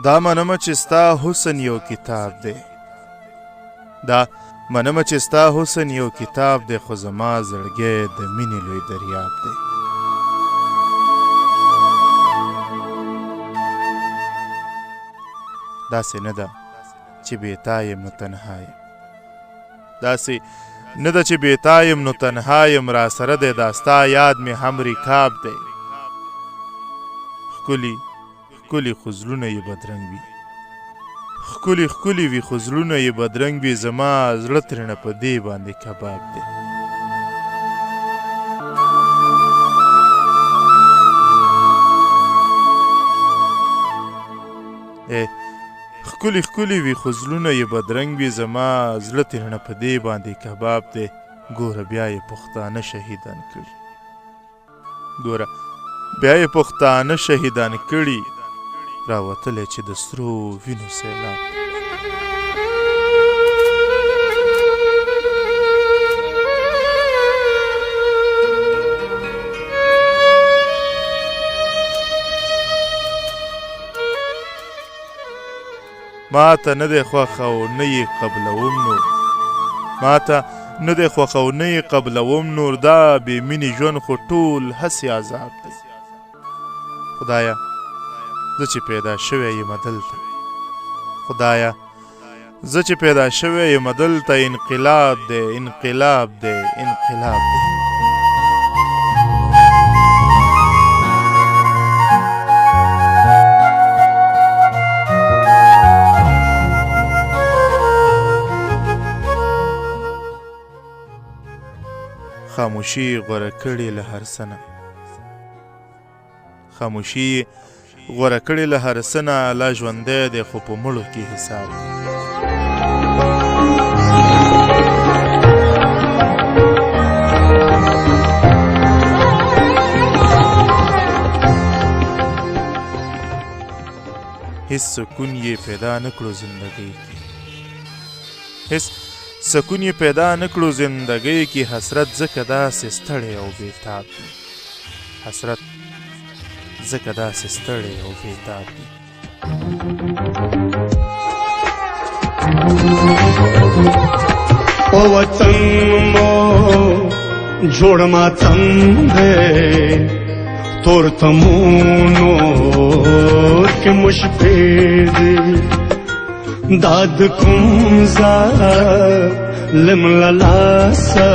دا منمه چې ستا حسن یو کتاب دی، دا منمه چې ستا حسن یو کتاب دی، خو زما زړګی د مینې لوی دریاب دی. داسې نه ده چې بېتا یم نو تنها یم، داسې نه ده چې بېتا یم نو تنها یم، را سره دی دا ستا یاد مې هم رکاب دی. ښکلي ښکلي خو زړونه یې بدرنګ وي، ښکلي ښکلي وي خو زړونه یې بدرنګ وي، زما زړه ترېنه په دې باندې کباب دی. ښکلي ښکلي وي خو زړونه یې بدرنګ وي، زما زړه ترېنه په دې باندې کباب دی. ګوره بیا یې پښتانه شهیدان کړي، ګوره بیا یې پښتانه شهیدان کړي، راوتلی چې د سرو وینو سیلاب. ما ته نه دی خوښ او نه یې قبلوم نور، ما ته نه دی خوښ او نه یې قبلوم نور، دا بې مینې ژوند خو ټول هسې عذاب دی. خدایه زه چې پیدا شوی یم دلته، خدایه زه چې پیدا شوی یم دلته، انقلاب دی انقلاب دی انقلاب دی. خاموشي غوره کړې له هر څه نه، خاموشي غوره کړې له هر څه نه، لا ژوندی دی خو په مړو کې حساب دی. هیڅ سکون یې پیدا نه کړو زندګۍ کې، هیڅ سکون یې پیدا نه کړو زندګۍ کې، حسرت ځکه داسې ستړی او بېتاب دی، حسرت ځکه داسې ستړی او بېتاب دی. او وطن مو جوړ ماتم دی، تور تمونو کې مشپې دی، داد کوم ظالم له لاسه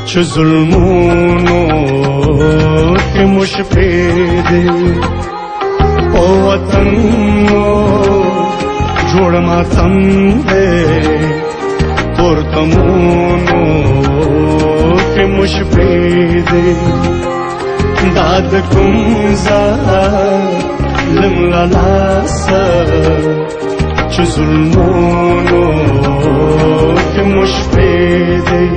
چې ظلمونو کې مو شپې دی. او وطن مو جوړ ماتم دی، تور تمونو کې مو شپې دی، داد کوم ظالم له لاسه چې ظلمونو کې مو شپې دی.